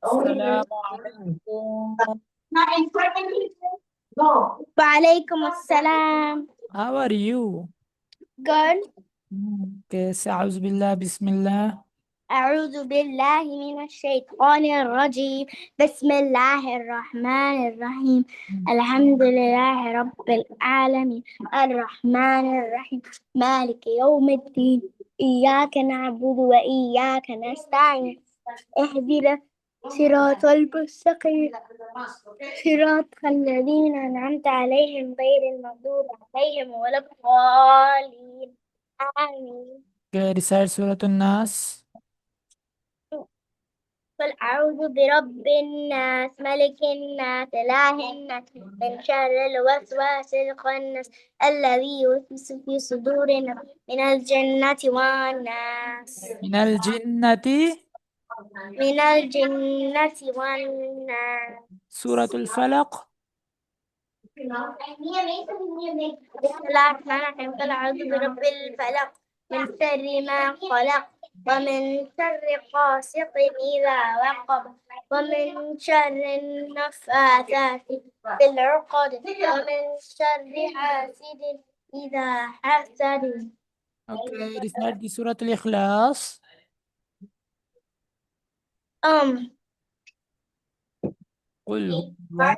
السلام عليكم. وعليكم السلام. How are you? قل कैसे أعوذ بالله بسم الله. أعوذ بالله من الشيطان الرجيم. بسم الله الرحمن الرحيم. الحمد لله رب العالمين الرحمن الرحيم مالك يوم الدين. إياك نعبد وإياك نستعين. اهدنا صراط المستقيم صراط الذين أنعمت عليهم غير المغضوب عليهم ولا الضالين. آمين. Okay, recite Surah An-Nas. قل أعوذ برب الناس ملك الناس إله الناس من شر الوسواس الخناس الذي يوسوس في صدور الناس من الجنة والناس. من الجنة. من الجنة والناس. سورة الفلق. بسم الله الرحمن الرحيم. قل أعوذ برب الفلق من شر ما خلق ومن شر غاسق إذا وقب ومن شر النفاثات في العقد ومن شر حاسد إذا حسد. Okay, recite the Surah Al-Ikhlas. أم قل هو الله.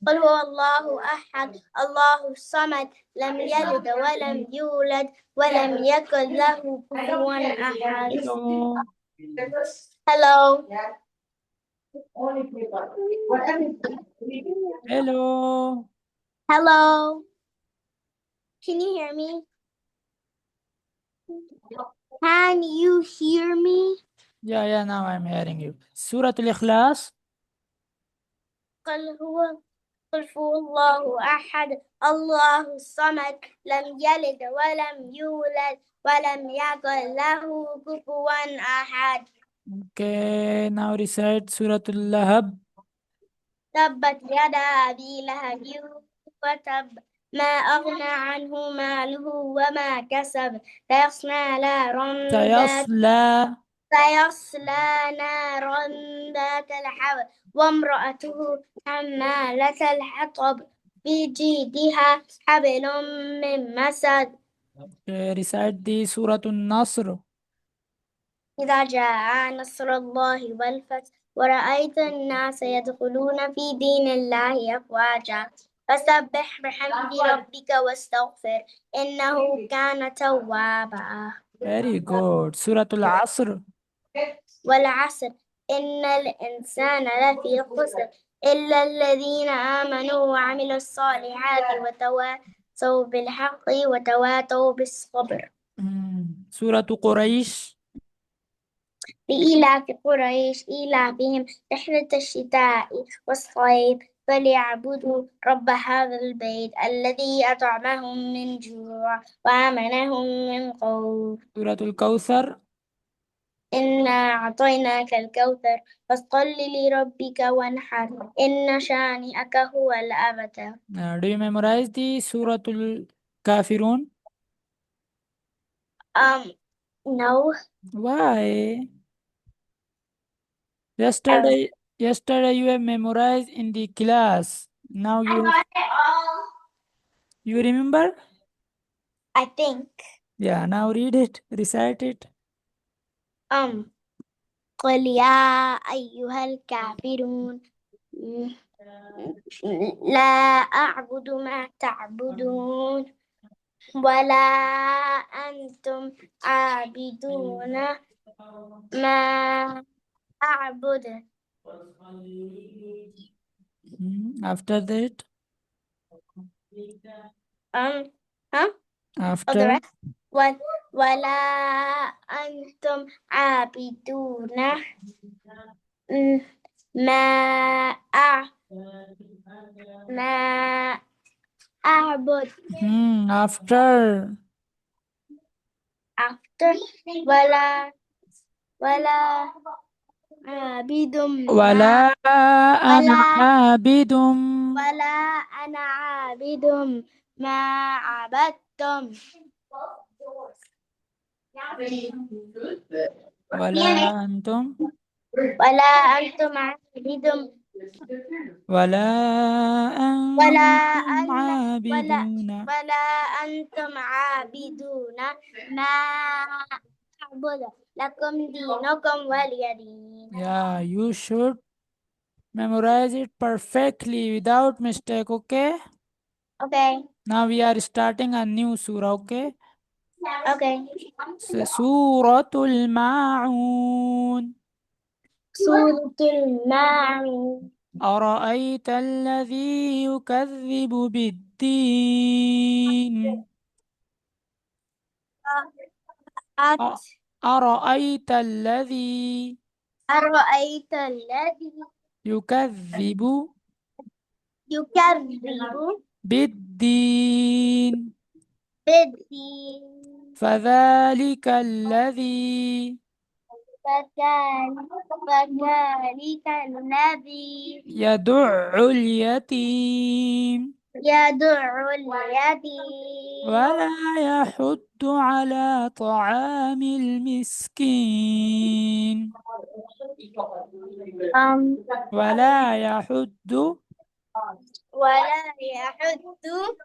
قل هو الله أحد الله الصمد لم يلد ولم يولد ولم يكن له كفوا أحد. Hello. Hello. Hello. Hello. Can you hear me? Can you hear me? Yeah, now I'm hearing you. Surah Al-Ikhlas. قل هو الله أحد الله الصمد لم يلد ولم يولد ولم يكن له كفوا أحد. Okay, now recite Surah Al-Lahab. تبت يدا أبي لهب وتب ما أغنى عنه ماله وما كسب سيصلى. سيصلى نارا ذات لهب وامرأته حمالة الحطب في جيدها حبل من مسد. Okay, recite the Surah Al-Nasr. إذا جاء نصر الله والفتح ورأيت الناس يدخلون في دين الله أفواجا فسبح بحمد ربك واستغفر إنه كان توابا. Very good. Surah Al-Asr. والعصر إن الإنسان لفي خسر إلا الذين آمنوا وعملوا الصالحات وتواصوا بالحق وتواصوا بالصبر. سورة قريش. لإيلاف قريش إيلافهم رحلة الشتاء والصيف فليعبدوا رب هذا البيت الذي أطعمهم من جوع وآمنهم من خوف. سورة الكوثر. إنا أعطيناك الكوثر فصل لربك وانحر إن شانئك هو الأبتر. Do you memorize the Surah Al-Kafirun? No. Why? Yesterday you have memorized in the class. Now I you got it all. remember? I think. Yeah, now read it, recite it. قل يا أيها الكافرون لا أعبد ما تعبدون ولا أنتم عابدون ما أعبد. After that. ها the After. rest. ولا أنتم عابدون ما أع ما أعبد. After. after ولا عابد ولا ما أنا عابد. ولا أنا عابد ما عبدتم. ولا أنتم. ولا أنتم عابدون ولا ولا أنتم أن ولا عابدون. ولا أنتم عابدون ما أعبد لكم دينكم ولي دين. Yeah, you should memorize it perfectly without mistake, okay? Okay. Now we are starting a new surah, okay? Okay. سورة الماعون. سورة الماعون. أرأيت الذي يكذب بالدين. أت أ- أرأيت الذي أرأيت الذي يكذب يكذب بالدين. بالدين. فذلك الذي فذلك الذي يدع اليتيم يدع اليتيم ولا يحض على طعام المسكين. أم ولا يحض ولا يحض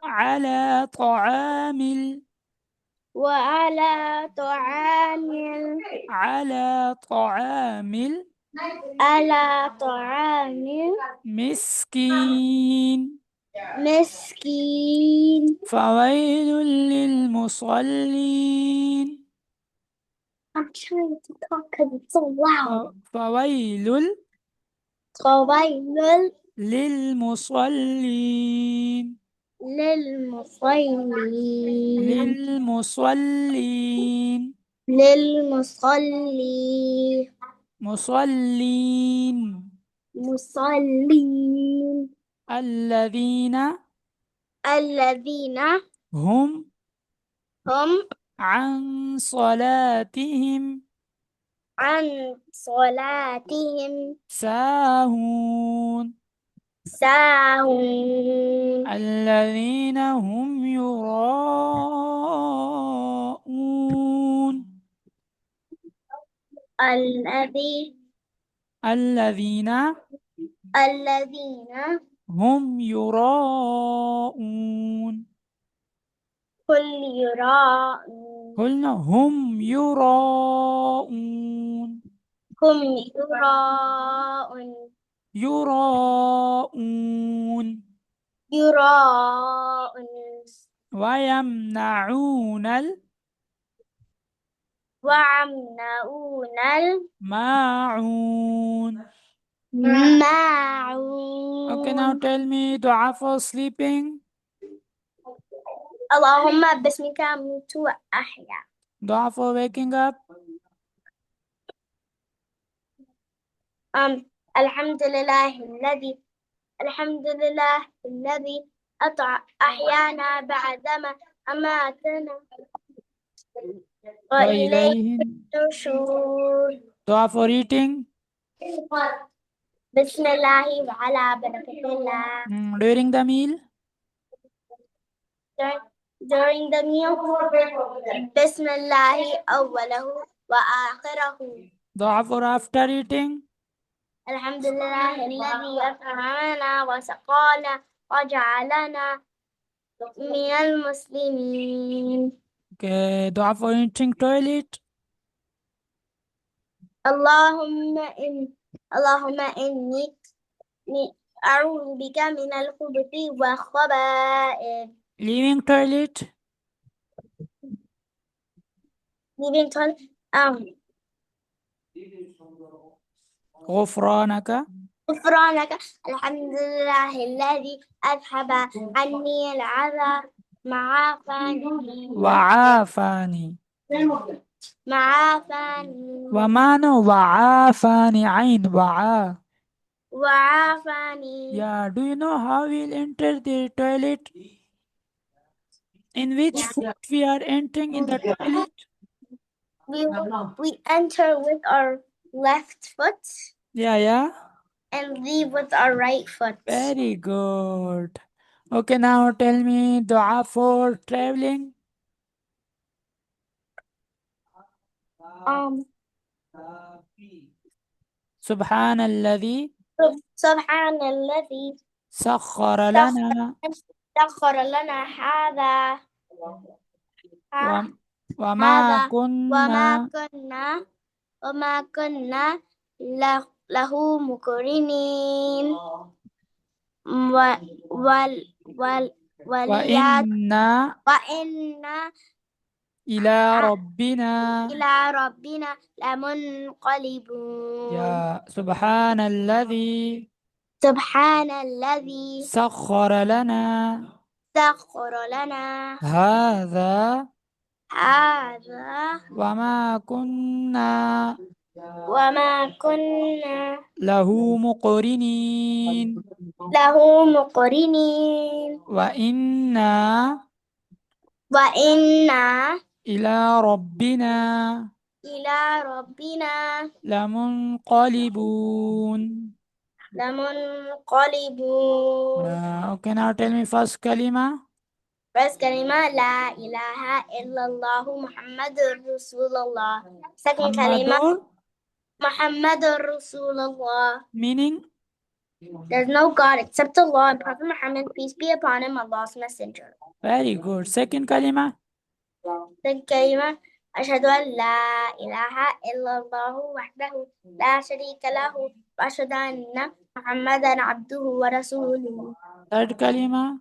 على طعام وعلى طعام على طعام على طعام المسكين. مسكين. فويل للمصلين. I'm trying to talk because it's so loud. فويل فويل للمصلين. للمصلين للمصلين. للمصلين مصلين. مصلين الذين الذين هم هم عن صلاتهم عن صلاتهم ساهون. ساهون. الذين هم يراءون. الذي الذين الذين هم يراءون. كل يراء قلنا هم يراءون. هم يراء يراءون. يراء ويمنعون ويمنعون الماعون. Okay, now الماعون. tell me dua for sleeping. اللهم باسمك أموت وأحيا. Dua for waking up. الحمد لله الذي الحمد لله الذي أحيانا بعدما أماتنا وإليه وإليه. النشور. Dua for eating. بسم الله وعلى بركة الله. During the meal. During the meal بسم الله أوله وآخره. Dua for after eating. الحمد لله الذي أطعمنا وسقانا وجعلنا من المسلمين. Okay, dua for entering toilet. اللهم إني أعوذ بك من الخبث والخبائث. Leaving toilet. Leaving toilet. غفرانك. غفرانك. الحمد لله الذي أذهب عني العذاب معافاني وعافاني. معافاني ومعنى وعافاني عين وعافاني. Yeah, do you know how we'll enter the toilet? In which foot we are entering in the toilet? We enter with our left foot Yeah. and leave with our right foot. Very good. Okay, now tell me dua for traveling. Um, سبحان الذي سبحان الذي سخر لنا سخر لنا هذا وم- وما هذا كنا وما كنا له مقرنين و وال وال وليات وإنا وإنا إلى ربنا إلى ربنا لمنقلبون. يا سبحان الذي سبحان الذي سخر لنا سخر لنا هذا هذا وما كنا وما كنا له مقرنين له مقرنين وإنا وإنا إلى ربنا إلى ربنا لمنقلبون. لمنقلبون. Okay, now tell me first kalima. First kalima لا إله إلا الله محمد رسول الله. Second kalima Muhammadur محمد رسول الله. meaning There's no God except Allah and Prophet Muhammad, peace be upon him, Allah's messenger. very good. Second kalima. Second kalima أشهد أن لا إله إلا الله وحده لا شريك له وأشهد أن محمدا عبده ورسوله. Third kalima.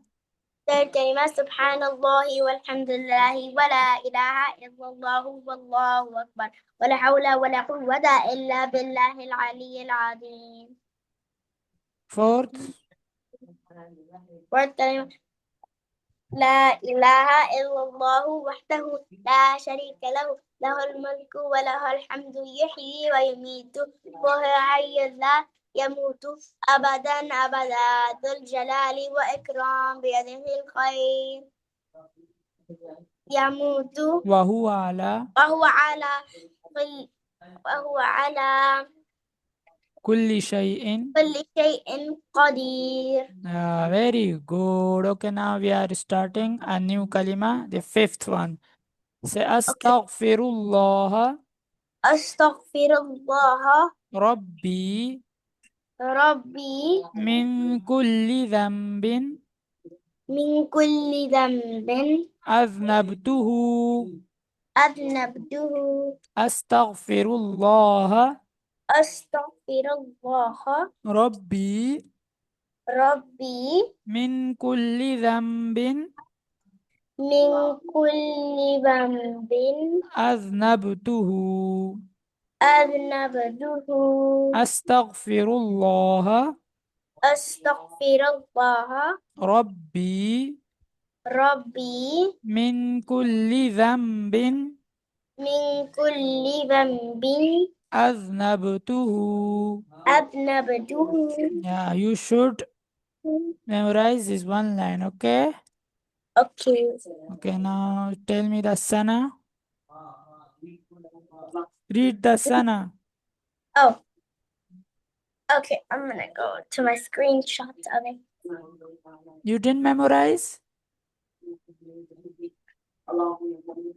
Third kalima سبحان الله والحمد لله ولا إله إلا الله والله أكبر ولا حول ولا قوة إلا بالله العلي العظيم. Fourth. Fourth kalima لا إله إلا الله وحده لا شريك له له الملك وله الحمد يحيي ويميت وهو حي لا يموت أبدا أبدا ذو الجلال وإكرام بيده الخير يموت وهو على وهو على كل شيء كل شيء قدير. very good. Okay, now we are starting a new kalima, the fifth one. Say astaghfirullah أستغفر الله ربي ربي من كل ذنب من كل ذنب أذنبته أذنبته أستغفر الله أستغفر الله ربي ربي من كل ذنب من كل ذنب أذنبته أذنبته أستغفر الله أستغفر الله ربي ربي من كل ذنب من كل ذنب أذنبته. أذنبته. Yeah, you should memorize this one line, okay? Okay. Okay, now tell me the sana. Read the sana. Oh, okay. I'm gonna go to my screenshots of it. You didn't memorize?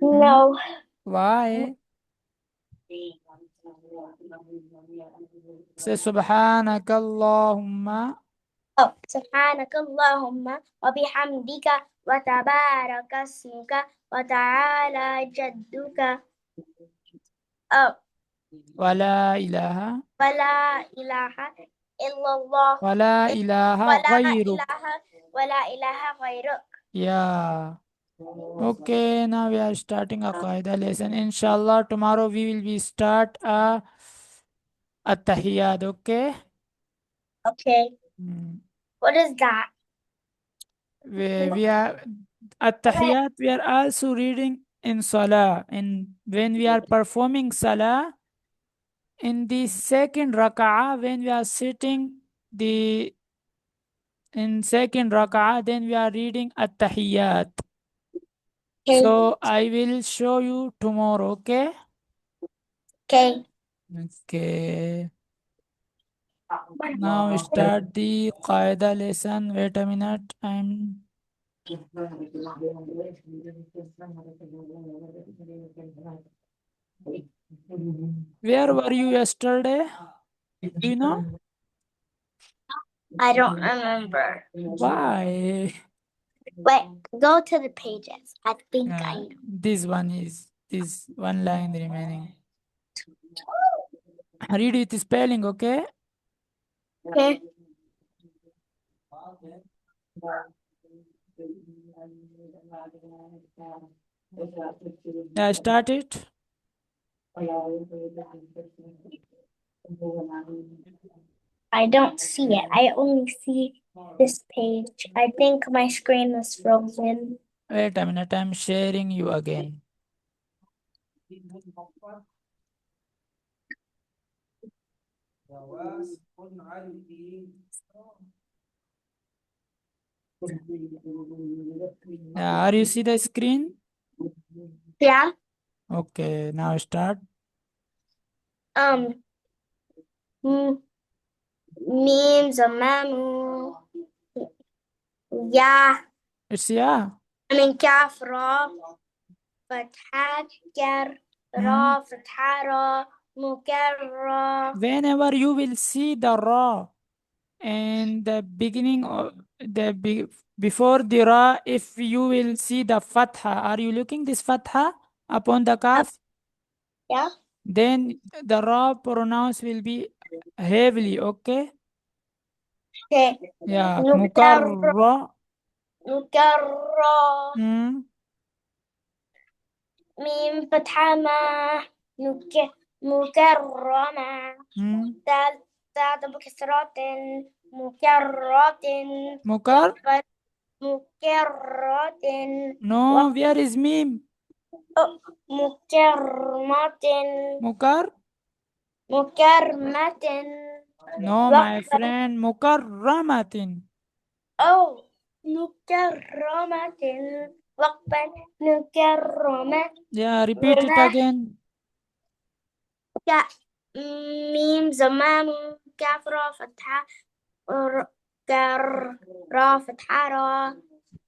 No. Why? Say سبحانك اللهم. Oh, سبحانك اللهم وبحمدك وتبارك اسمك وتعالى جدك. Oh, ولا إله ولا إله إلا الله ولا إله غيرك. ولا إله غيرك. Yeah. Okay, now we are starting a qaida lesson. Inshallah, tomorrow we will be start a at-tahiyyat, okay? Okay. What is that? We are at-tahiyyat, we are also reading in salah. And when we are performing salah, in the second rak'ah, when we are sitting in second rak'ah, then we are reading at-tahiyyat. Okay. So I will show you tomorrow, okay? Okay. Okay. Now start the qaida lesson. Wait a minute. Where were you yesterday? Do you know? I don't remember. Why? Wait, go to the pages. I think I know. This one line remaining. Read with spelling, okay? Okay. Yeah, start it. I don't see it. I only see this page. I think my screen is frozen. Wait a minute, I'm sharing you again. Are you see the screen? Yeah. Okay, now start. Meme زمانه يا It's yeah. من كاف را فتحة كر را فتحة را مكرر. Whenever you will see the ra and the beginning of before the ra, if you will see the fatha, are you looking this fatha upon the kaf? Yeah. Then the ra pronounce will be heavily, okay? Okay. Yeah, مكرر mukarra. مكرر. Hmm. ميم فتحة ما مكرمة. Hmm. دال بكسرات مكررات Mukar? مكررات No, where is meme? مكرمة Mukar? مكرمة. No, my friend, mukarramatin. أو مكرمة وقفا مكرمة. Yeah, repeat it again. ميم زمام كاف را فتحة كر را فتحة را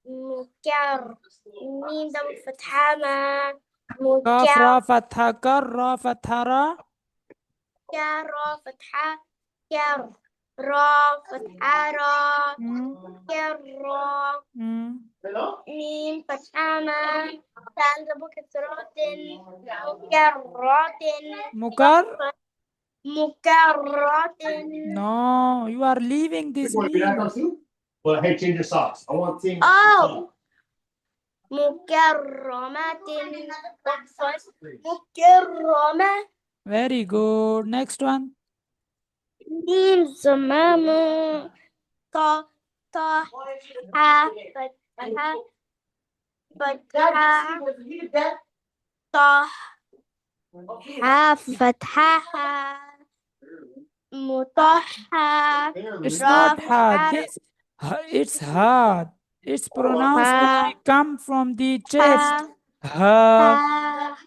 مكر ميم دم فتحة ما كاف مكر را فتحة كر را فتحة را. كر را فتحة كر را فتحة را كر را ميم فتحة ما دال دم كسرات مكررات مكر? مكررات. No, you are leaving this meme. Well, hey, change your socks. I want team. Oh. مكرمة مكرمة. Very good. Next one. ميم زمام طا طا ح فتحة فتحة طا ح فتحة مطحة. It's not hard. It's hard. It's pronounced when we come from the chest. Ha,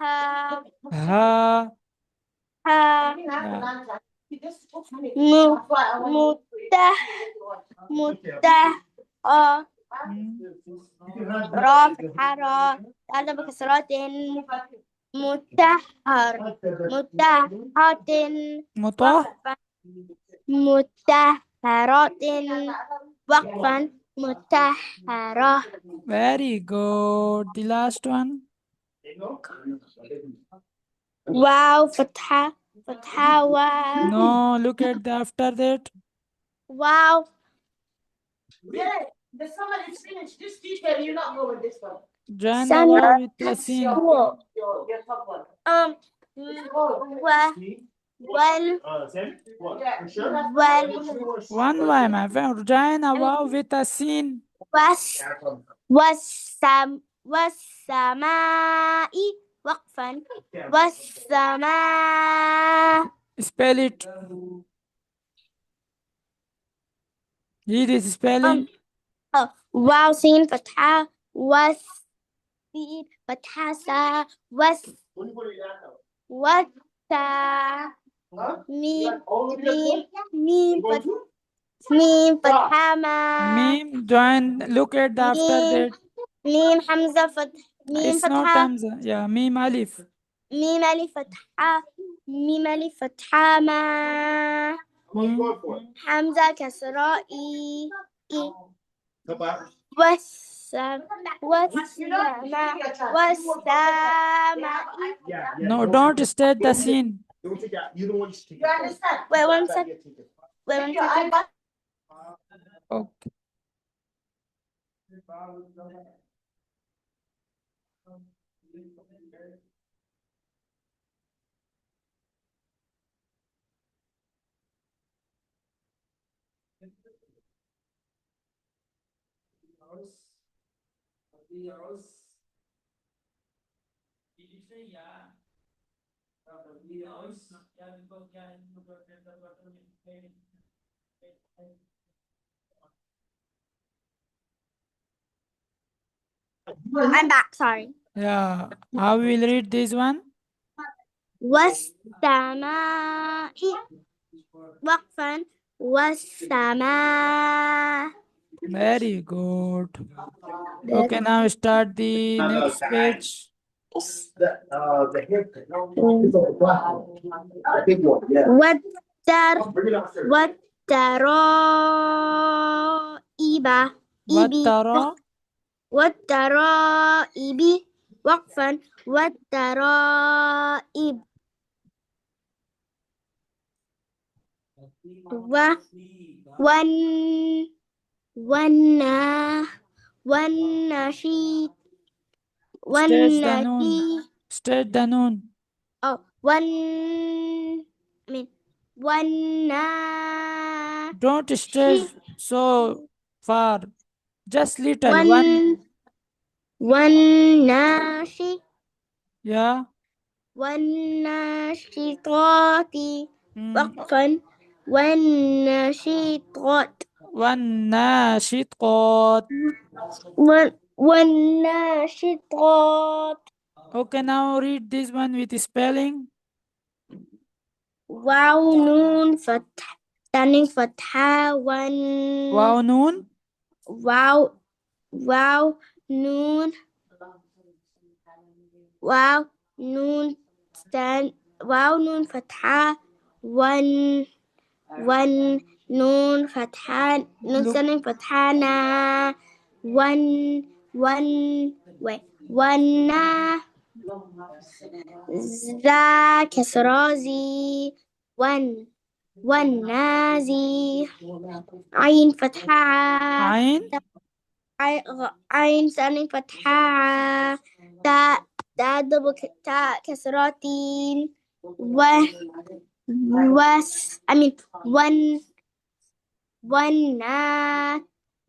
ha. Yeah. متح را فتحة را تعالى بكسرات متحر متحرات مطه. متحرات وقفا متحرة. Very good. The last one. واو فتحة فتحة واو. No, look at the after that. واو. Yeah, the summer is finished. This teacher, you're not going this one. Join the wow with the scene. Your top one. Well, One way, my friend. Join a wow with a scene. والسماء وقفا والسماء. Spell it. Read this spelling. واو سين فتحة والسين فتحة سا وتا ميم فتحة ما. Meme. Join. Look at the after that. ميم حمزة ميم It's not فتحة Hamza. Yeah, meme alif. ميم ألف فتحة ميم ألف فتحة ما حمزة كسرة إي والسماء. No, don't state the scene. Wait one second. Wait one second. Okay. I'm back, sorry. Yeah. How will read this one? والسماء وقفا والسماء. Very good. Okay, now start the next page. والترائب والترى والترائب وقفا والترائب ون والنشيد stage the noon. Stage the noon. Oh, Don't stage so far. Just little. One. والناشي Yeah. والناشطات وقفا والناشطات والناشطات. والناشطات. Okay, now read this one with spelling. واو نون فتح standing فتحة Wow, noon. واو نون واو نون فتحة ون نون فتحة نون standing فتحة نا ونا ذا كسرازي والنازي عين فتحة عين standing فتحة تاء تاء كسراتين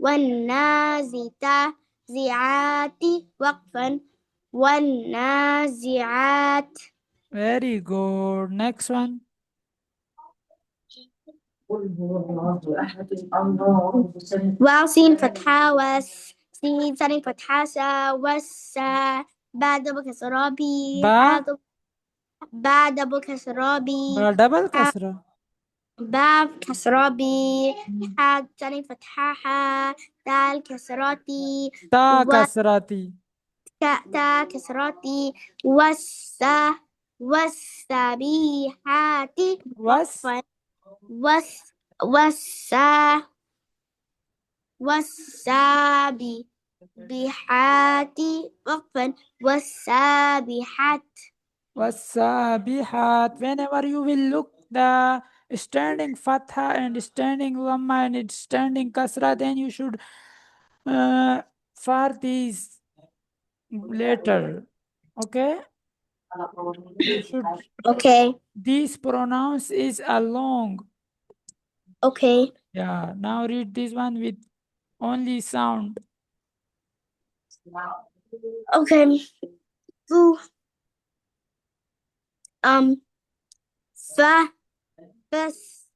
والنازعات وقفا والنازعات. Very good. Next one. واو سين فتحة سين سين فتحة سا بعد بكسرابي بعد بكسرابي دبل كسرة. باب كسرابي حاء سين فتحة دال كسراتي تا كسرتي. تا كسراتي والسبيحات وقفا والسابحات وقفا والسابحات. Whenever you will look the standing fatha and standing lamma and standing kasra, then you should for these later. Okay? You should. Okay. These pronouns is a long. Okay. Yeah. Now read this one with only sound. Okay.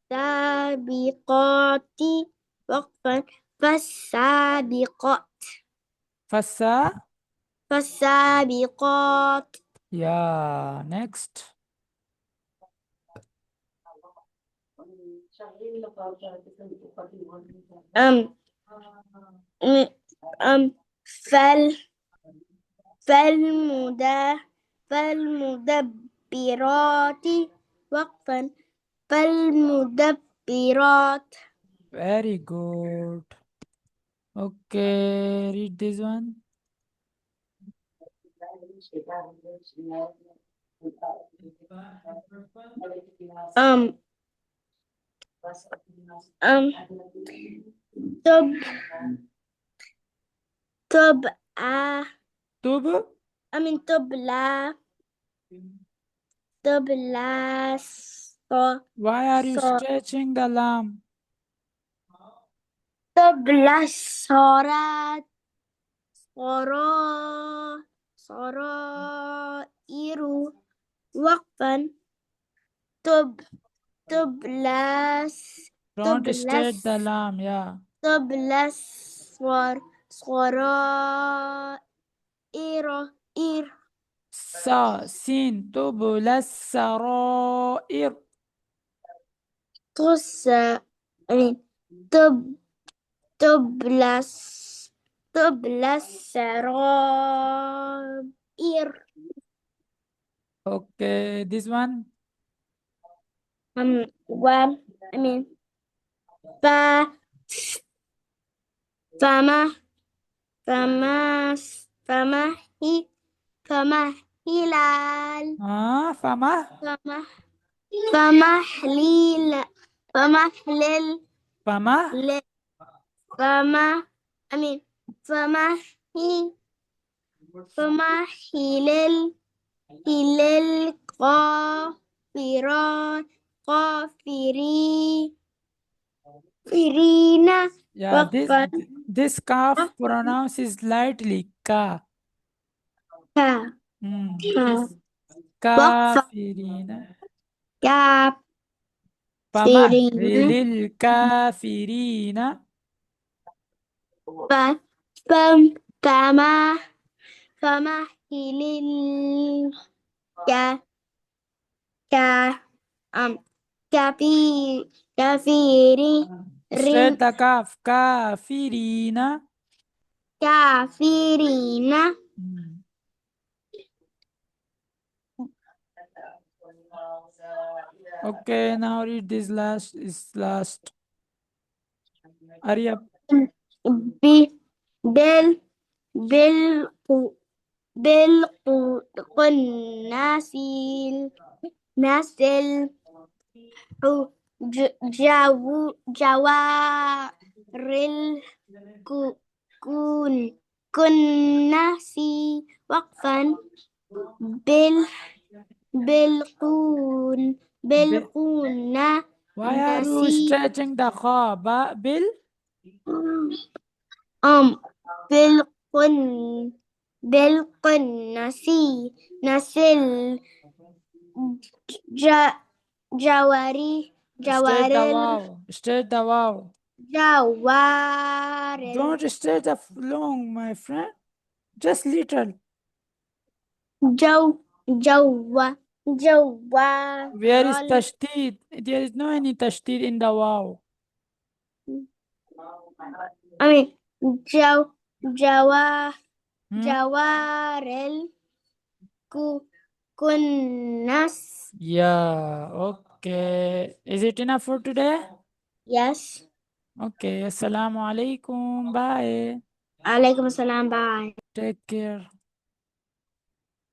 فالسابقات وقفا فالسابقات. فالسابقات. Yeah. Next. فالمدبرات وقفا فالمدبرات. Very good. Okay, read this one. um um طب طب Tub. طب لا Why are you stretching the lamb? طب لا صرائر وقفا طب Don't stretch the lamb, yeah. طب لا صرائر سين تبلى السرائر. تبلى السرائر. Okay, this one. و ف فما فما فما هلال فما فمحليل فمحلل فما فما فمحي فمحلل قافرين Yeah, وقفا this calf pronounces lightly ka. وقفا كافرين. فمهل الكافرين. فما فمهل كافرين Straight the calf. كافرين. كافرين. Okay, now read this last. Hurry up. بالقناس نسل جوار كناس وقفا بالقون Why are you stretching the kha? Bil? نسل جواري Straight the wow. Straight the wow. جوار Don't straight the long, my friend. Just little. Where is tashdid? There is no any tashdid in the wow. جوار الكنس. Yeah, okay. Is it enough for today? Yes. Okay, assalamu alaikum. Bye. عليكم السلام. Bye. Take care.